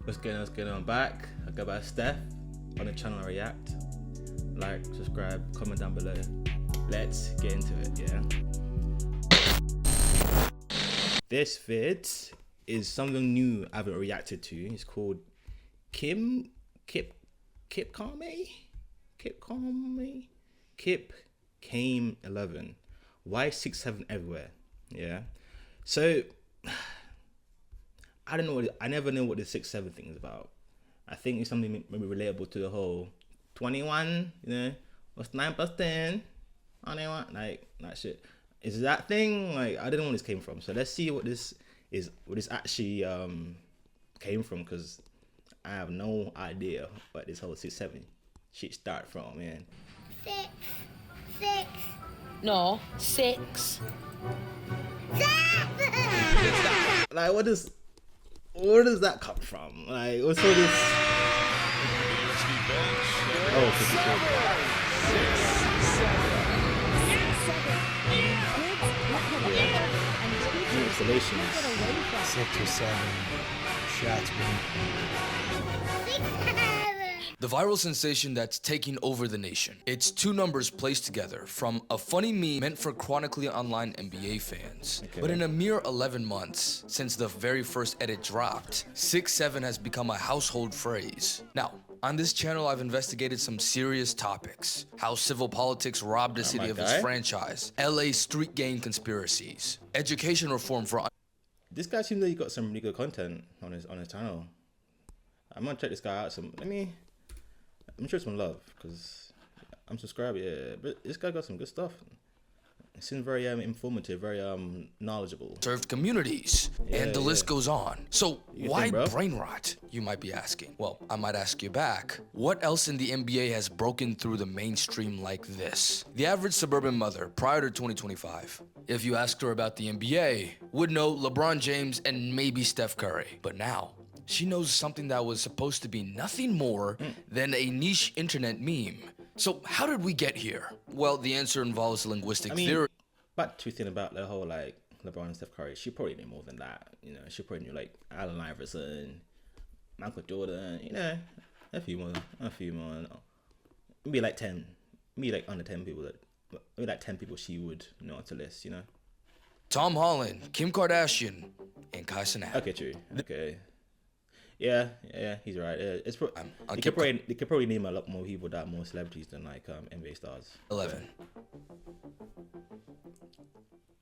What's going on? What's going on? Back. I go by Steph on the channel I React. Like, subscribe, comment down below. Let's get into it, yeah? This vid is something new I haven't reacted to. It's called Kip Came 11. Why 6-7 everywhere? Yeah. So I don't know I never know what the 6-7 thing is about. I think it's something maybe relatable to the whole 21, you know, what's 9 plus 10? 21, like that shit. Is that thing? Like, I don't know where this came from. So let's see what this is, what this actually came from, because I have no idea what this whole 6-7 shit start from, man. Six. No, 6. Like, where does that come from? Like, what's all this? Oh, 54. Installations. 6 or 7 shots. The viral sensation that's taking over the nation. It's two numbers placed together from a funny meme meant for chronically online NBA fans. Okay. But in a mere 11 months since the very first edit dropped, 6-7 has become a household phrase. Now, on this channel, I've investigated some serious topics. How civil politics robbed the city of its franchise, LA street gang conspiracies, education reform for... This guy seems like he got some really good content on his channel. I'm gonna check this guy out. I'm sure some love, because I'm subscribed, yeah. But this guy got some good stuff. It seems very informative, very knowledgeable. Served communities, and the list goes on. So why brain rot, you might be asking? Well, I might ask you back, what else in the NBA has broken through the mainstream like this? The average suburban mother prior to 2025, if you asked her about the NBA, would know LeBron James and maybe Steph Curry. But now, she knows something that was supposed to be nothing more than a niche internet meme. So how did we get here? Well, the answer involves linguistic theory. But the thing about the whole, like, LeBron and Steph Curry, she probably knew more than that. You know, she probably knew, like, Allen Iverson, Michael Jordan, you know, a few more. Maybe like 10, maybe like under 10 people maybe like 10 people she would know to list, you know? Tom Holland, Kim Kardashian, and Kai Cenat. Okay, true. Okay. Yeah, he's right. It's they could probably name a lot more people that are more celebrities than like NBA stars. 11.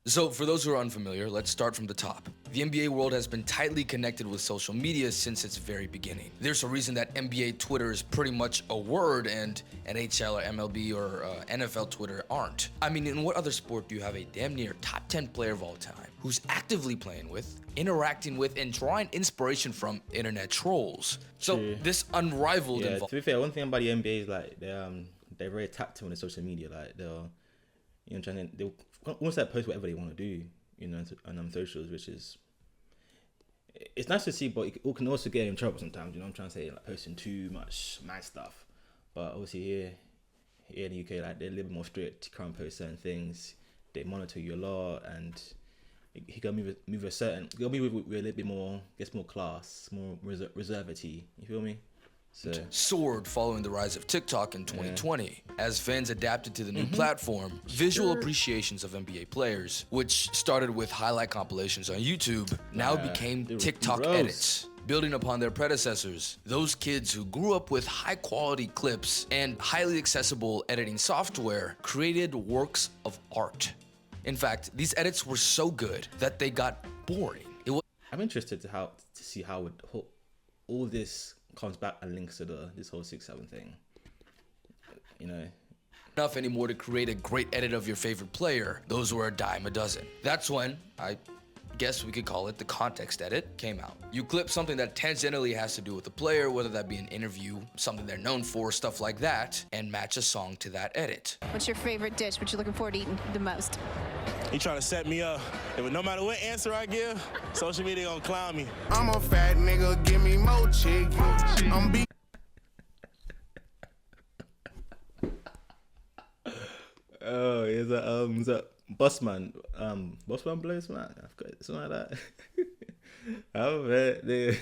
So for those who are unfamiliar, let's start from the top. The NBA world has been tightly connected with social media since its very beginning. There's a reason that NBA Twitter is pretty much a word and NHL or MLB or NFL Twitter aren't. I mean, in what other sport do you have a damn near top 10 player of all time who's actively playing with, interacting with, and drawing inspiration from internet trolls? So this unrivaled To be fair, one thing about the NBA is like they're very tactile on the social media. Like they'll almost like post whatever they want to do, you know, on socials, which is, it's nice to see, but it can also get in trouble sometimes. You know what I'm trying to say, like posting too much mad stuff. But obviously here in the UK, like they're a little bit more strict. You can't post certain things. They monitor you a lot, and he got move with a little bit more, gets more class, more reservity. You feel me? So soared following the rise of TikTok in 2020. As fans adapted to the new platform, visual appreciations of NBA players, which started with highlight compilations on YouTube, now became TikTok edits. Building upon their predecessors, those kids who grew up with high-quality clips and highly accessible editing software created works of art. In fact, these edits were so good that they got boring. I'm interested to see how all this comes back and links to this whole 6-7 thing. You know, enough anymore to create a great edit of your favorite player. Those were a dime a dozen. That's when I guess we could call it the context edit came out. You clip something that tangentially has to do with the player, whether that be an interview, something they're known for, stuff like that, and match a song to that edit. What's your favorite dish? What you looking forward to eating the most? He trying to set me up. No matter what answer I give, social media gonna clown me. I'm a fat nigga, give me more chicken. I'm beat. Oh, is that Bossman? Bossman Blaze, man. I've got something like that. I bet, dude.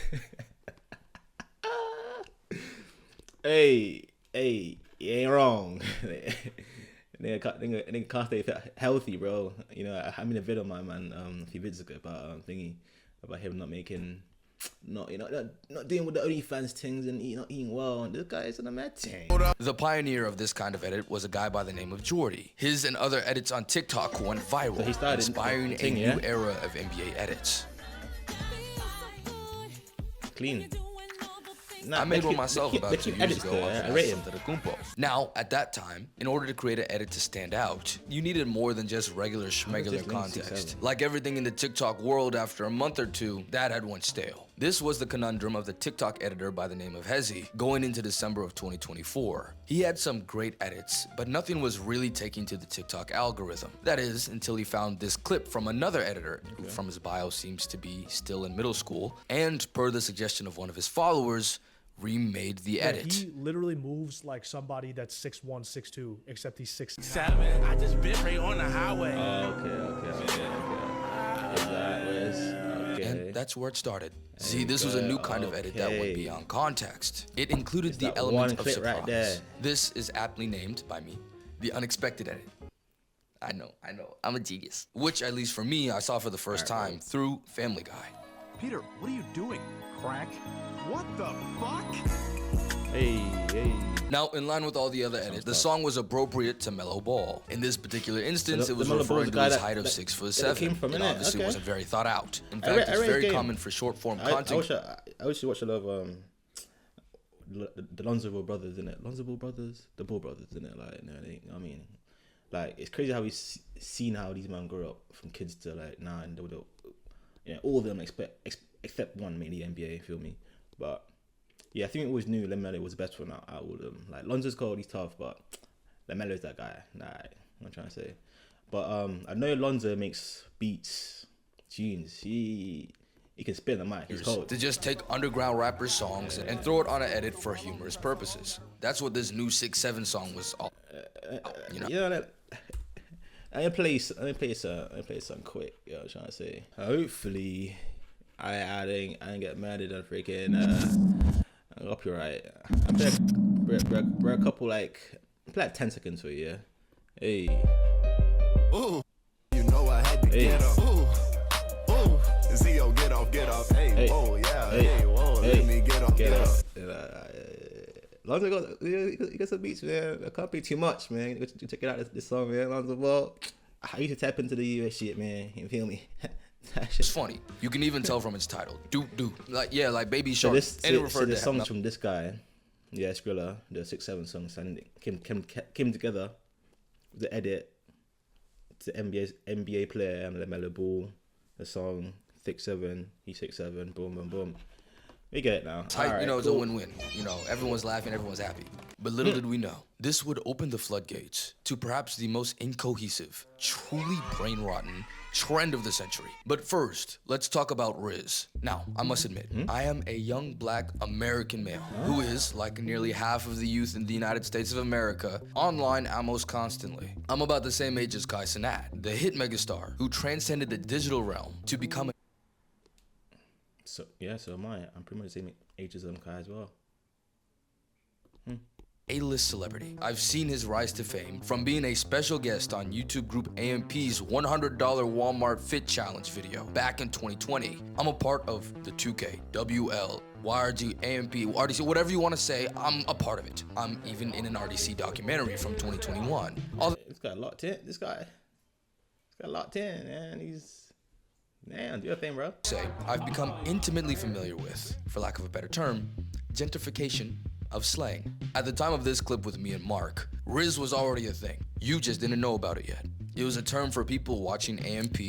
Hey, you ain't wrong. Nigga can't stay healthy, bro. You know, I made a video on my man a few videos ago about about him not doing with the OnlyFans things and not eating well. And this guy is on a mad thing. The pioneer of this kind of edit was a guy by the name of Jordy. His and other edits on TikTok went viral, So he started inspiring thing, a yeah? new era of NBA edits. Clean. I made one myself about 2 years edits ago though, on I rate him. Antetokounmpo. Now, at that time, in order to create an edit to stand out, you needed more than just regular schmegular just link context. 6'7"? Like everything in the TikTok world, after a month or two, that had went stale. This was the conundrum of the TikTok editor by the name of Hezi going into December of 2024. He had some great edits, but nothing was really taking to the TikTok algorithm. That is, until he found this clip from another editor, who from his bio seems to be still in middle school, and per the suggestion of one of his followers, remade the edit. He literally moves like somebody that's 6'1", 6'2", except he's 6'7". 7. I just bit right on the highway. Okay. Is that was okay. And that's where it started. See, this was a new kind of edit that went Okay. beyond context. It included the that element one of clip surprise. right there. This is aptly named by me, the unexpected edit. I know, I'm a genius. Which, at least for me, I saw for the first time through Family Guy. Peter, what are you doing? Crack? What the fuck? Hey. Now, in line with all the other edits, the song was appropriate to Mellow Ball. In this particular instance, So it was the Melo Ball referring is to the his guy height of that 6'7". came from, It innit? obviously Okay. wasn't very thought out. In I fact, read it's very game. common for short form I content. wish you watch a lot of the Lonzo Ball brothers in it. Lonzo Ball brothers, the Ball brothers in it. Like, I mean, like it's crazy how we've seen how these men grow up from kids to like now, and all of them except one made the NBA. Feel me? But yeah, I think we always knew LaMelo was the best one out of all of them. Like Lonzo's cold, he's tough, but LaMelo's that guy. Nah, I'm trying to say. But I know Lonzo makes beats, tunes. He can spin the mic. He's cold. To just take underground rappers' songs and throw it on an edit for humorous purposes. That's what this new 6'7" song was all. You know. You know that. I play something quick. You know what I'm trying to say. Hopefully, I didn't get mad at the freaking copyright. I play a couple like 10 seconds for you. Yeah? Hey. Ooh, you know I had to get up. Ooh, Zio, get off. Hey, whoa, yeah. Hey, whoa, let me get up. Lonzo got some beats, man. It can't be too much, man. You check it out, this song, man. Lonzo Ball. I used to tap into the US shit, man. You feel me? It's funny. You can even tell from its title. Do. Like Baby Shark. And it referred the to songs from this guy, yeah, Skrilla, the 6'7" songs, and came together. The edit, the NBA player, LaMelo Ball, the song 6'7", he's 6'7", boom. We get it now. Tight, Alright, it's cool. a win-win. Everyone's laughing, everyone's happy. But little did we know, this would open the floodgates to perhaps the most incohesive, truly brain-rotten trend of the century. But first, let's talk about Riz. Now, I must admit, I am a young black American male who is, like nearly half of the youth in the United States of America, online almost constantly. I'm about the same age as Kai Cenat, the hit megastar who transcended the digital realm to become a So am I. I'm pretty much the same age as Kai as well. A-list celebrity. I've seen his rise to fame from being a special guest on YouTube group AMP's $100 Walmart Fit Challenge video back in 2020. I'm a part of the 2K, WL, YRG, AMP, RDC, whatever you want to say, I'm a part of it. I'm even in an RDC documentary from 2021. This guy locked in. This guy got locked in, man. Damn, do your thing, bro. I've become intimately familiar with, for lack of a better term, gentrification of slang. At the time of this clip with me and Mark, Riz was already a thing. You just didn't know about it yet. It was a term for people watching AMP,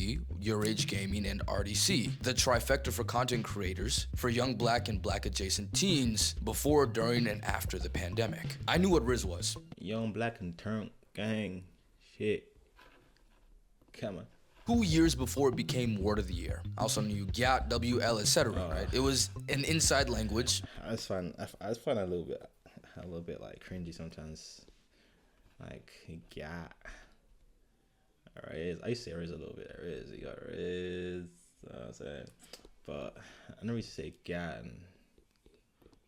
Your Age Gaming, and RDC, the trifecta for content creators, for young black and black adjacent teens, before, during, and after the pandemic. I knew what Riz was. Young black and turn gang shit. Come on. 2 years before it became word of the year. I also knew Gyat, WL, etc. Right? It was an inside language. I find a little bit like cringy sometimes. Like yeah. Alright, I used to say Riz a little bit. Riz, you got Riz. You know what I'm saying, but I never used to say Gat and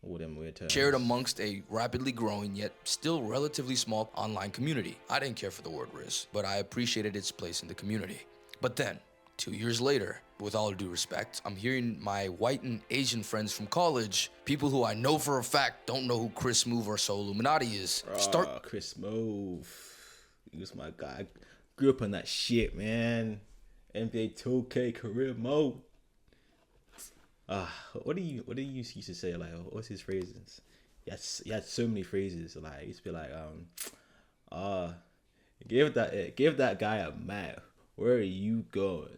all them weird terms. Shared amongst a rapidly growing yet still relatively small online community. I didn't care for the word Riz, but I appreciated its place in the community. But then, 2 years later, with all due respect, I'm hearing my white and Asian friends from college, people who I know for a fact don't know who Chris Move or So Illuminati is, start... Chris Move. He was my guy. I grew up on that shit, man. NBA 2K career mode. What do you used to say? Like, what's his phrases? He had so many phrases. Like, he used to be like, give that guy a map. Where are you going?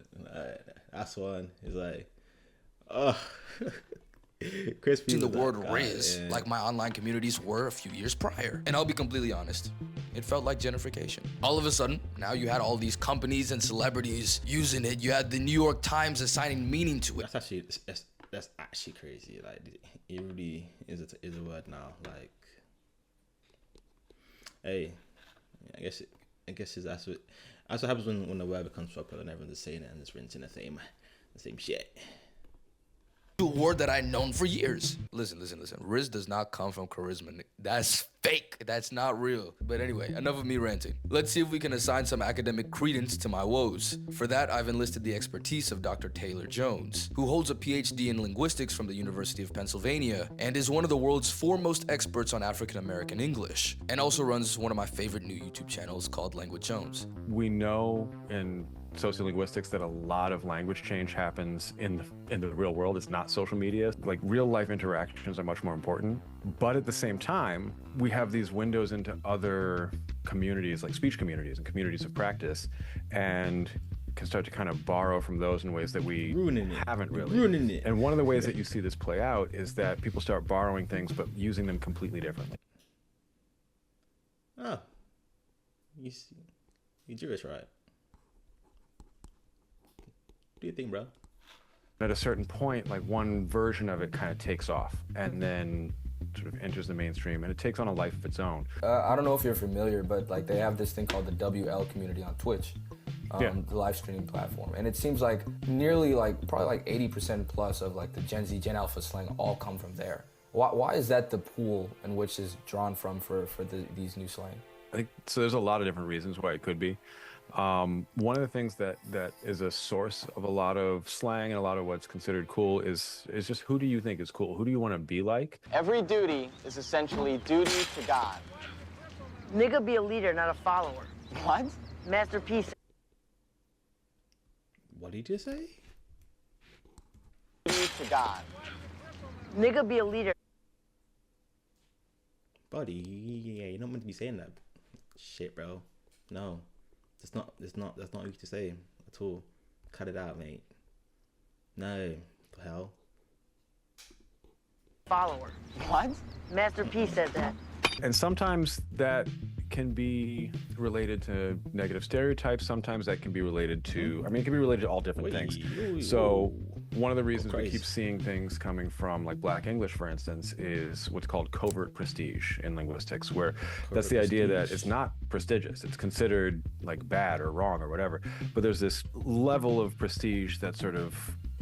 That's one. He's like, Chris using the word Riz like my online communities were a few years prior. And I'll be completely honest, it felt like gentrification. All of a sudden, now you had all these companies and celebrities using it. You had the New York Times assigning meaning to it. That's actually crazy. Like, it really is a word now. Like, hey, I guess that's what happens when the word becomes popular and everyone's saying it and it's rinsing the same shit. A word that I've known for years. Listen. Riz does not come from charisma. That's fake. That's not real. But anyway, enough of me ranting. Let's see if we can assign some academic credence to my woes. For that, I've enlisted the expertise of Dr. Taylor Jones, who holds a PhD in linguistics from the University of Pennsylvania and is one of the world's foremost experts on African American English, and also runs one of my favorite new YouTube channels called Language Jones. We know in sociolinguistics that a lot of language change happens in the real world. It's not social media. Like, real life interactions are much more important. But at the same time, we have these windows into other communities, like speech communities and communities of practice, and can start to kind of borrow from those in ways that we haven't really. Ruining it. And one of the ways that you see this play out is that people start borrowing things but using them completely differently. Oh, you Jewish, right? What do you think, bro? At a certain point, like, one version of it kind of takes off and then sort of enters the mainstream, and it takes on a life of its own. I don't know if you're familiar, but like, they have this thing called the WL community on Twitch, the live streaming platform, and it seems like nearly probably 80% plus of like the Gen Z, Gen Alpha slang all come from there. Why is that the pool in which is drawn from for these new slang? I think so. There's a lot of different reasons why it could be. One of the things that is a source of a lot of slang and a lot of what's considered cool is just, who do you think is cool? Who do you want to be like? Every duty is essentially duty to God. Nigga be a leader, not a follower. What? Master P. What did you say? Duty to God. Nigga be a leader. Buddy, you're not meant to be saying that shit, bro. No. That's not what you to say at all. Cut it out, mate. No. The hell? Follower. What? Master P said that. And sometimes that can be related to negative stereotypes. Sometimes that can be related to, it can be related to all different things. So one of the reasons we keep seeing things coming from, like, Black English, for instance, is what's called covert prestige in linguistics, where that's the idea that it's not prestigious. It's considered like bad or wrong or whatever. But there's this level of prestige that's sort of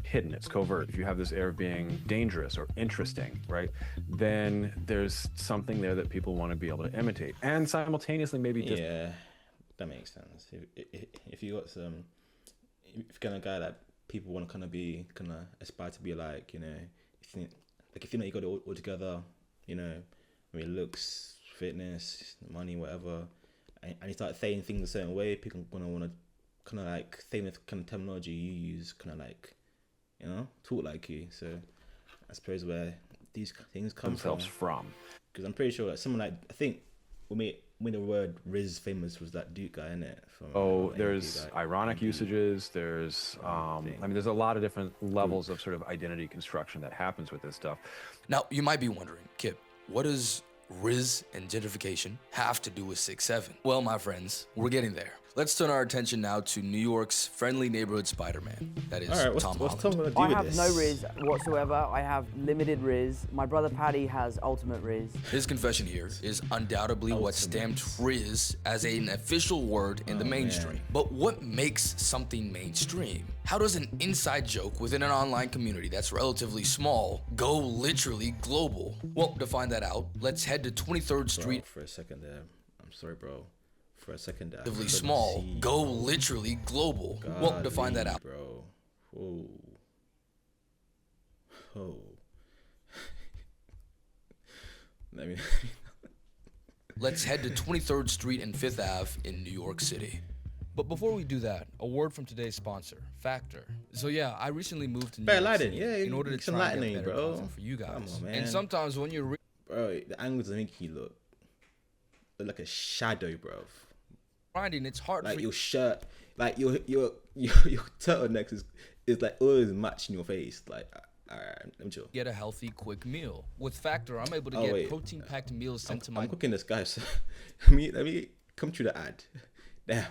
hidden. It's covert. If you have this air of being dangerous or interesting, right, then there's something there that people want to be able to imitate, and simultaneously maybe just... Yeah, that makes sense. If you got some, if you're kind of guy that people want to kind of aspire to be like, you know, if you know you got it all together, you know, looks, fitness, money, whatever, and you start saying things a certain way, people are gonna want to kind of like say the kind of terminology you use, kind of like, you know, talk like you. So I suppose where these things come themselves from. Because I'm pretty sure that someone like, I think when the word Riz famous was that Duke guy, innit? There's ironic usages. There's there's a lot of different levels of sort of identity construction that happens with this stuff. Now, you might be wondering, Kip, what does Riz and gentrification have to do with 6'7"? Well, my friends, we're getting there. Let's turn our attention now to New York's friendly neighborhood Spider-Man. That is Tom what's Holland. Tom gonna do I with have this? no Riz whatsoever. I have limited Riz. My brother Paddy has ultimate Riz. His confession here is undoubtedly what stamped Riz as an official word in the mainstream. But what makes something mainstream? How does an inside joke within an online community that's relatively small go literally global? Well, to find that out, let's head to 23rd Street. Bro, for a second there, I'm sorry, bro. For a second there, Relatively small, go literally global. Well, to find that out, bro. Whoa. Oh. let's head to 23rd Street and 5th Ave in New York City. But before we do that, a word from today's sponsor, Factor. So yeah, I recently moved to New York City in order to try and get better content for you guys. Come on, man. And sometimes when you're bro, the angles make you look like a shadow, bro. grinding, it's hard like for your shirt, like your turtleneck is like always matching your face. Like, alright, let me chill. Get a healthy, quick meal. With Factor, I'm able to get protein-packed meals sent to my. I'm cooking this, guys. let me come through the ad. Damn.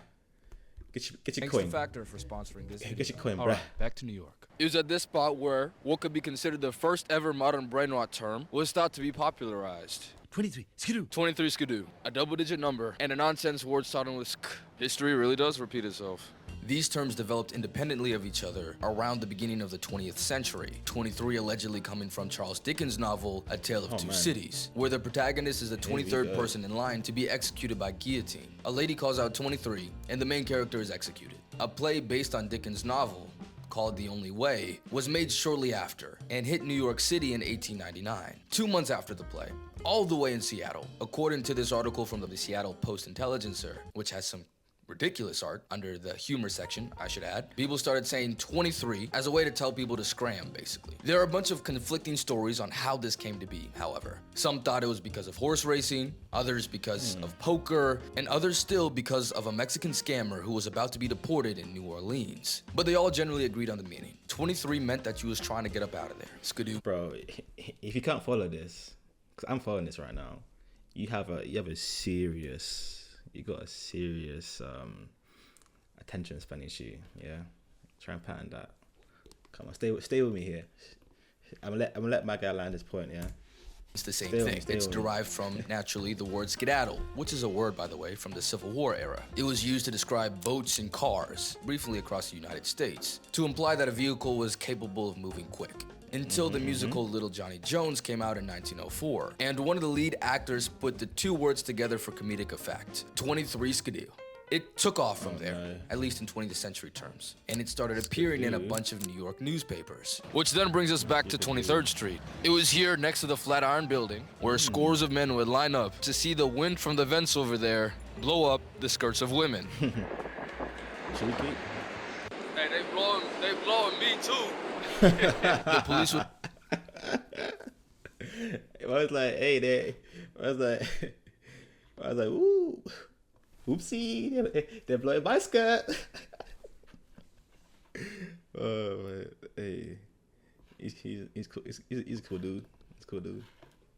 Get your Thanks coin. to Factor for sponsoring this video. Get your coin, All bro. right, back to New York. It was at this spot where what could be considered the first ever modern brain rot term was thought to be popularized. 23, skidoo. 23 skidoo, a double-digit number, and a nonsense word starting with sk. History really does repeat itself. These terms developed independently of each other around the beginning of the 20th century. 23 allegedly coming from Charles Dickens' novel A Tale of Two Cities, where the protagonist is the 23rd person in line to be executed by guillotine. A lady calls out 23, and the main character is executed. A play based on Dickens' novel, called The Only Way, was made shortly after and hit New York City in 1899, 2 months after the play, all the way in Seattle. According to this article from the Seattle Post-Intelligencer, which has some ridiculous art under the humor section, I should add, people started saying 23 as a way to tell people to scram, basically. There are a bunch of conflicting stories on how this came to be, however. Some thought it was because of horse racing, others because of poker, and others still because of a Mexican scammer who was about to be deported in New Orleans. But they all generally agreed on the meaning. 23 meant that you was trying to get up out of there. Skidoo. Bro, if you can't follow this, because I'm following this right now, you have a serious attention span issue. Yeah, try and pattern that. Come on, stay with me here. I'm gonna let my guy land this point. Yeah, it's the same thing. It's derived from, naturally, the word skedaddle, which is a word, by the way, from the Civil War era. It was used to describe boats and cars, briefly across the United States, to imply that a vehicle was capable of moving quick. Until the musical Little Johnny Jones came out in 1904, and one of the lead actors put the two words together for comedic effect, 23 skidoo. It took off from there, at least in 20th century terms, and it started appearing in a bunch of New York newspapers. Which then brings us back to 23rd Street. It was here next to the Flatiron Building, where scores of men would line up to see the wind from the vents over there blow up the skirts of women. Cheeky. Hey, they blowing me too. The police would. I was like, hey, I was like, ooh, oopsie, they're blowing my skirt. Oh man, hey, he's cool. He's a cool dude. He's a cool dude.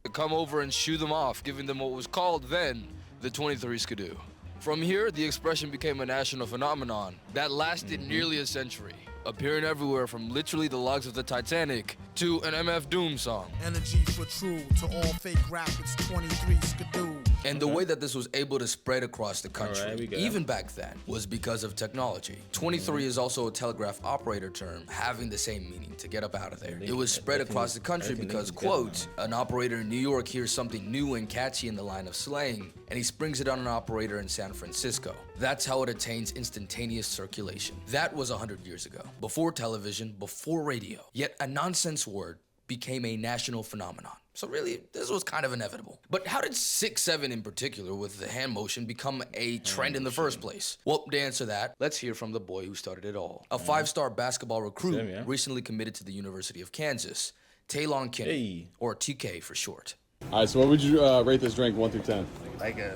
To come over and shoo them off, giving them what was called then the 23 skidoo. From here, the expression became a national phenomenon that lasted nearly a century, appearing everywhere from literally the logs of the Titanic to an MF Doom song. Energy for true to all fake rap, it's 23 skidoo. And the way that this was able to spread across the country, even back then, was because of technology. 23 is also a telegraph operator term, having the same meaning, to get up out of there. It was spread across the country because, quote, an operator in New York hears something new and catchy in the line of slang, and he springs it on an operator in San Francisco. That's how it attains instantaneous circulation. That was 100 years ago, before television, before radio. Yet a nonsense word became a national phenomenon. So really, this was kind of inevitable. But how did 6'7" in particular with the hand motion become a trend in the first place? Well, to answer that, let's hear from the boy who started it all. A 5-star basketball recruit recently committed to the University of Kansas, Taylon Kinney, or TK for short. All right, so what would you rate this drink 1 through 10? Like a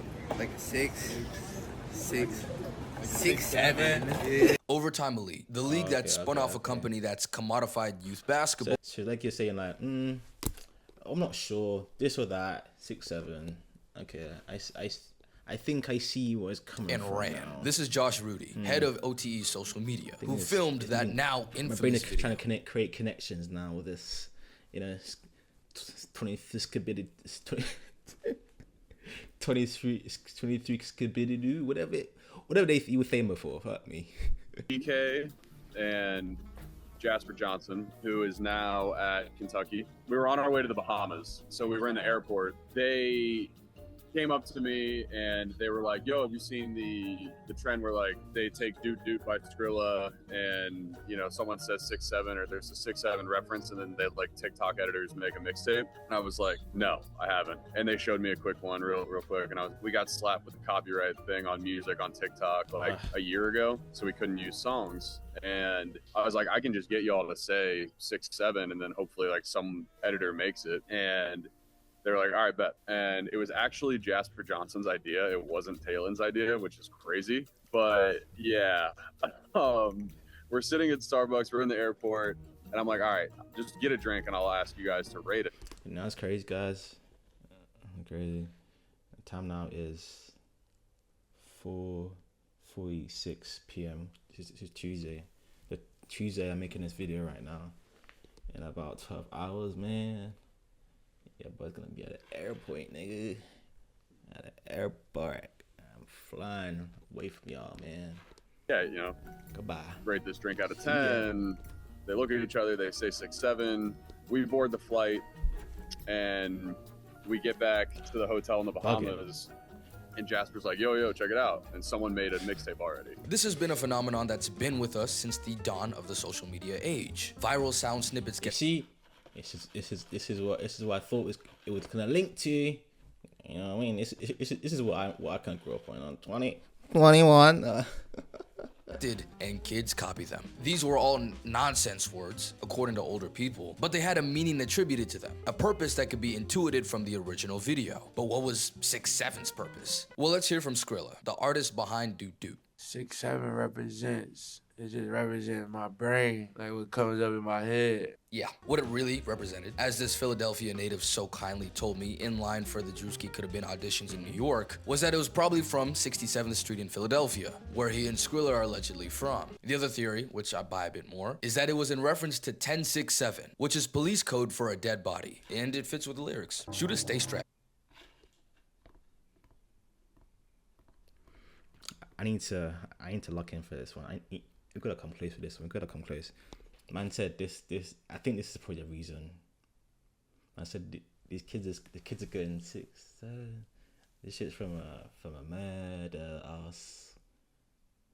6, 7. Overtime Elite, the league that spun off a company that's commodified youth basketball. So like you're saying, like, I'm not sure, this or that, 6, 7. Okay, I think I see where it's coming and from ran. now. This is Josh Rudy, head of OTE social media, who filmed that now infamous My brain is video. trying to create connections now with this, 23 Skibidi-Doo, whatever you were famous for. Fuck me. DK and Jasper Johnson, who is now at Kentucky. We were on our way to the Bahamas, so we were in the airport. They came up to me and they were like, "Yo, have you seen the trend where like they take Doot Doot by Skrilla and someone says 6'7" or there's a 6'7" reference and then they like TikTok editors make a mixtape?" And I was like, "No, I haven't." And they showed me a quick one real quick, and we got slapped with the copyright thing on music on TikTok like a year ago, so we couldn't use songs. And I was like, I can just get y'all to say 6'7" and then hopefully like some editor makes it. And they were like, "All right, bet." And it was actually Jasper Johnson's idea. It wasn't Taylon's idea, which is crazy. But yeah, we're sitting at Starbucks. We're in the airport. And I'm like, "All right, just get a drink and I'll ask you guys to rate it." Now it's crazy, guys. Crazy. The time now is 4:46 p.m. This is Tuesday. The Tuesday I'm making this video right now. In about 12 hours, man. Yeah, boy's gonna be at the airport, nigga. At the airport. I'm flying away from y'all, man. Yeah, Goodbye. Rate this drink out of 10. They look at each other, they say 6'7". We board the flight and we get back to the hotel in the Bahamas. And Jasper's like, yo, check it out. And someone made a mixtape already. This has been a phenomenon that's been with us since the dawn of the social media age. Viral sound snippets get... This is what I thought it was gonna link to. You know what I mean? This is what I can grow up on 21. And kids copy them. These were all nonsense words, according to older people, but they had a meaning attributed to them, a purpose that could be intuited from the original video. But what was 6'7's purpose? Well, let's hear from Skrilla, the artist behind Doot Doot. 6'7" represents, it just represents my brain, like what comes up in my head. Yeah, what it really represented, as this Philadelphia native so kindly told me in line for the Drewski Could Have Been auditions in New York, was that it was probably from 67th Street in Philadelphia, where he and Skrilla are allegedly from. The other theory, which I buy a bit more, is that it was in reference to 1067, which is police code for a dead body, and it fits with the lyrics. Shooters stay strapped. I need to lock in for this one. We gotta come close for this one. We gotta come close. Man said this. I think this is probably the reason. Man said the kids are getting 6'7". This shit's from a murder ass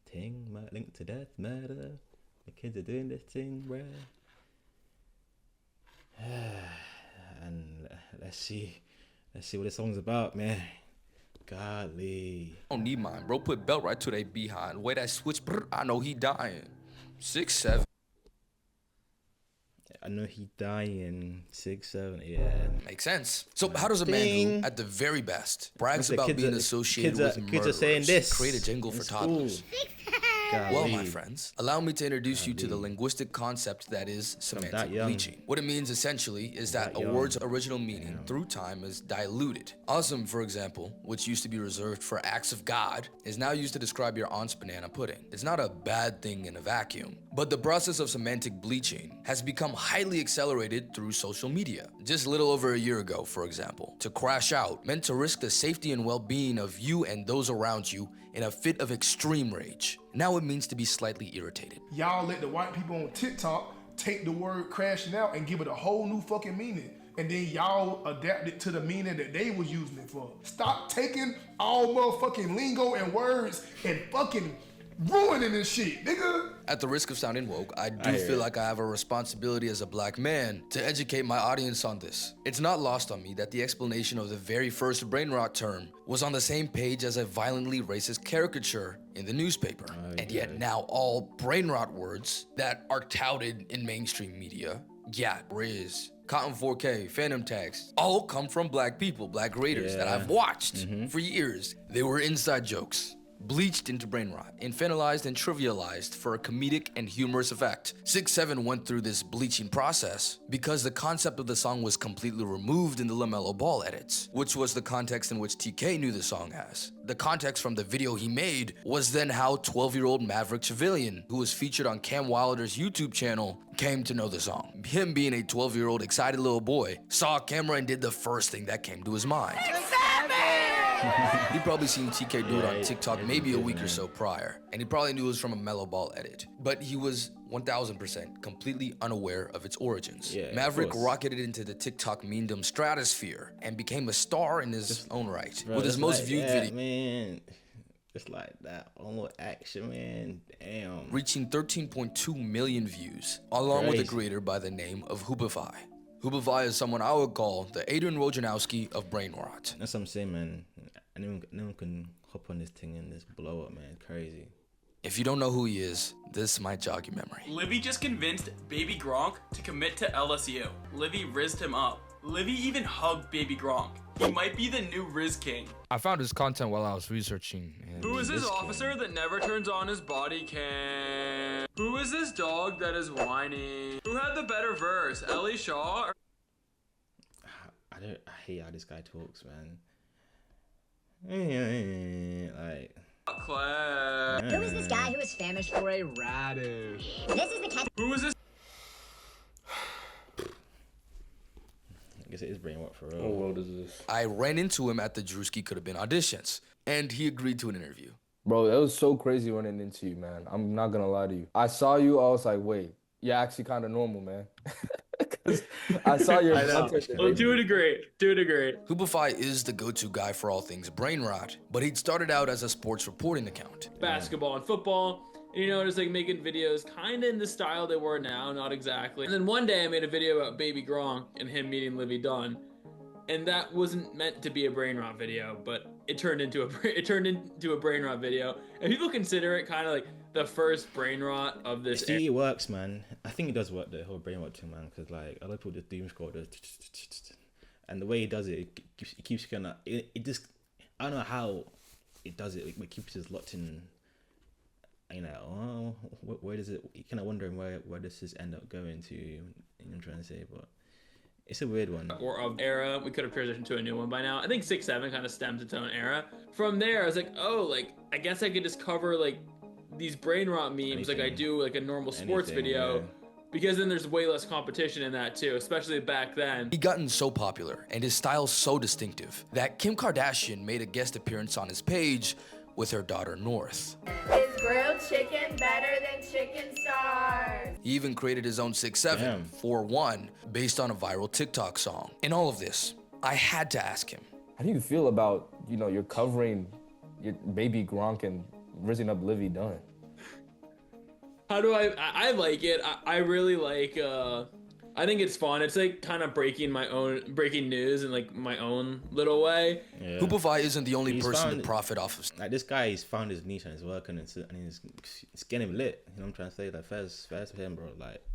thing, linked to death, murder. The kids are doing this thing, bruh. And let's see what this song's about, man. Godly. Don't need mine, bro. Put belt right to they behind. Way that switch, I know he dying. 6'7". I know he dying. 6'7", yeah. Makes sense. So how does a man who, at the very best, brags about being associated with murderers create a jingle for toddlers? Well, my friends, allow me to introduce you to the linguistic concept that is semantic bleaching. What it means essentially is that a word's original meaning through time is diluted. Awesome, for example, which used to be reserved for acts of God, is now used to describe your aunt's banana pudding. It's not a bad thing in a vacuum, but the process of semantic bleaching has become highly accelerated through social media. Just a little over a year ago, for example, to crash out meant to risk the safety and well-being of you and those around you in a fit of extreme rage. Now it means to be slightly irritated. Y'all let the white people on TikTok take the word crashing out and give it a whole new fucking meaning. And then y'all adapt it to the meaning that they was using it for. Stop taking all motherfucking lingo and words and fucking ruining this shit, nigga. At the risk of sounding woke, I do feel like I have a responsibility as a black man to educate my audience on this. It's not lost on me that the explanation of the very first brain rot term was on the same page as a violently racist caricature in the newspaper. And yet now all brain rot words that are touted in mainstream media, Riz, Cotton 4K, Phantom Text, all come from black people, black creators that I've watched for years. They were inside jokes. bleached into brain rot, infantilized and trivialized for a comedic and humorous effect. 6ix7ine went through this bleaching process because the concept of the song was completely removed in the LaMelo Ball edits, which was the context in which TK knew the song as. The context from the video he made was then how 12-year-old Maverick Civilian, who was featured on Cam Wilder's YouTube channel, came to know the song. Him being a 12-year-old excited little boy, saw a camera and did the first thing that came to his mind. He'd probably seen TK do it on TikTok maybe a week or so prior, and he probably knew it was from a Melo Ball edit. But he was 1000% completely unaware of its origins. Maverick rocketed into the TikTok memedom stratosphere and became a star in his own right. Bro, with his most viewed video, man. Just like that, all action, man. Damn. Reaching 13.2 million views, along with a creator by the name of Hoopify. Hoopify is someone I would call the Adrian Wojnarowski of brain rot. That's what I'm saying, man. Anyone can hop on this thing and just blow up, man. Crazy. If you don't know who he is, this might jog your memory. Livy just convinced Baby Gronk to commit to LSU. Livy rizzed him up. Livy even hugged Baby Gronk. He might be the new Riz King. I found his content while I was researching. Who is this officer that never turns on his body cam? Who is this dog that is whining? Who had the better verse, Ellie Shaw? I hate how this guy talks, man. Like, Claire. Who is this guy who is famished for a radish? This is the cat. Who is this? I guess it is brain rot for real. What world is this? I ran into him at the Drewski Could Have Been auditions, and he agreed to an interview. Bro, that was so crazy running into you, man. I'm not gonna lie to you. I saw you, I was like, wait, you're actually kind of normal, man. I saw your content. Well, to a degree. Hoopify is the go-to guy for all things brain rot, but he'd started out as a sports reporting account. Basketball and football. You know, just like making videos kind of in the style they were now, not exactly. And then one day I made a video about Baby Gronk and him meeting Livy Dunn. And that wasn't meant to be a brain rot video, but it turned into a brain rot video. And people consider it kind of like the first brain rot of this. See, it works, man. I think it does work, the whole brain rot thing, man. Because like a lot of people just doom scroll, and the way he does it, it keeps kind it just, I don't know how it does it. It keeps us locked in. You know, where does it? You kind of wondering where does this end up going to? You know what I'm trying to say, but it's a weird one. Or of era, we could have transitioned to a new one by now. I think 6ix7ine kind of stems its own era. From there, I was like, oh, like I guess I could just cover like these brain rot memes like I do like a normal sports video. Because then there's way less competition in that too, especially back then. He'd gotten so popular and his style so distinctive that Kim Kardashian made a guest appearance on his page with her daughter North. Is grilled chicken better than chicken stars? He even created his own 6ix7ine, 4-1, based on a viral TikTok song. In all of this, I had to ask him. How do you feel about, you know, you're covering your Baby Gronk and rizzing up Livy Dunn? How do I like it. I really like, I think it's fun. It's like kind of breaking news in like my own little way. Yeah. Hoopify isn't the only person to profit off of. Like this guy, he's found his niche and he's working and it's getting him lit. You know what I'm trying to say? Like fairs for him, bro. Like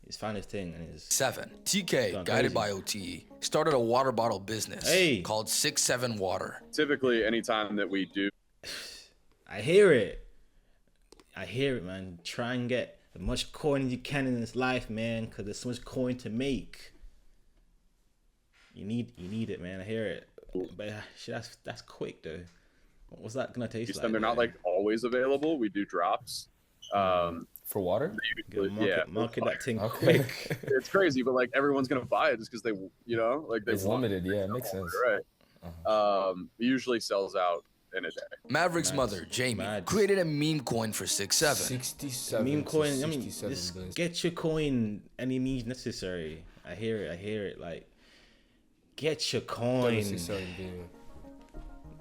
he's found his thing and he's 7. TK, guided by OTE, started a water bottle business called 6-7 Water. Typically, anytime that we do, I hear it, man. Try and get as much coin as you can in this life, man, because there's so much coin to make. You need it, man. I hear it. But shit, that's quick though. What's that gonna taste like? And they're not like always available. We do drops. For water? Market that thing quick. It's crazy, but like everyone's gonna buy it just because they, you know, like they it's limited. Yeah, it makes sense. Right. It usually sells out in a day. Maverick's mother, Jamie, created a meme coin for 6-7. 67 meme coin. I mean, 67 just billions. get your coin any means necessary. I hear it. Like, get your coin.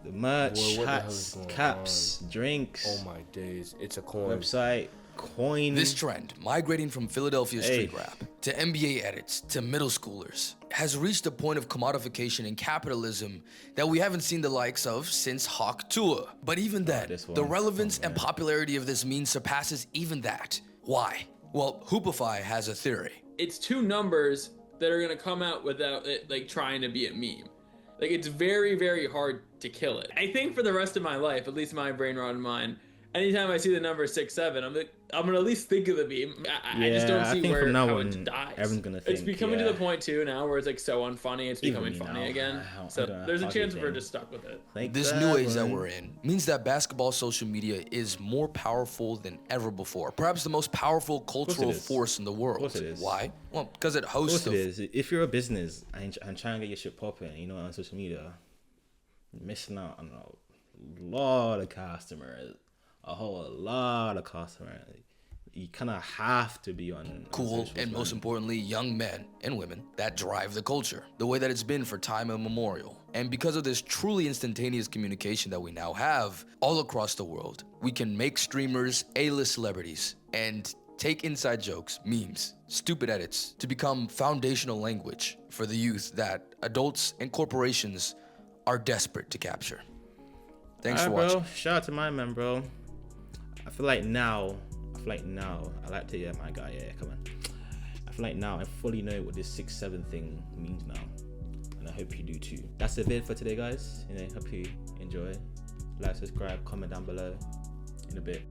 The merch, hats, caps, drinks. Oh my days! It's a coin. Website, coin. This trend, migrating from Philadelphia street rap to NBA edits to middle schoolers, has reached a point of commodification in capitalism that we haven't seen the likes of since Hawk Tuah. But even then, the relevance and popularity of this meme surpasses even that. Why? Well, Hoopify has a theory. It's two numbers that are gonna come out without it like trying to be a meme. Like, it's very, very hard to kill it. I think for the rest of my life, at least my brain rot and mine, anytime I see the number 6'7", I'm gonna at least think of the meme. I just don't see where how it dies. Everyone's gonna think, it's becoming to the point too now where it's like so unfunny, it's becoming funny again. So there's a chance we're just stuck with it. This new age that we're in means that basketball social media is more powerful than ever before. Perhaps the most powerful cultural force in the world. Of course it is. Why? Well, because it hosts. Of course it is. If you're a business and trying to get your shit popping, you know, on social media, you're missing out on a lot of customers. A whole lot of customers. You kind of have to be on cool and most importantly, young men and women that drive the culture the way that it's been for time immemorial. And because of this truly instantaneous communication that we now have all across the world, we can make streamers A-list celebrities and take inside jokes, memes, stupid edits to become foundational language for the youth that adults and corporations are desperate to capture. Thanks for watching. Bro. Shout out to my man, bro. I feel like now, I like to, yeah, my guy, yeah, come on. I feel like now I fully know what this 6'7" thing means now. And I hope you do too. That's the vid for today, guys. You know, hope you enjoy. Like, subscribe, comment down below. In a bit.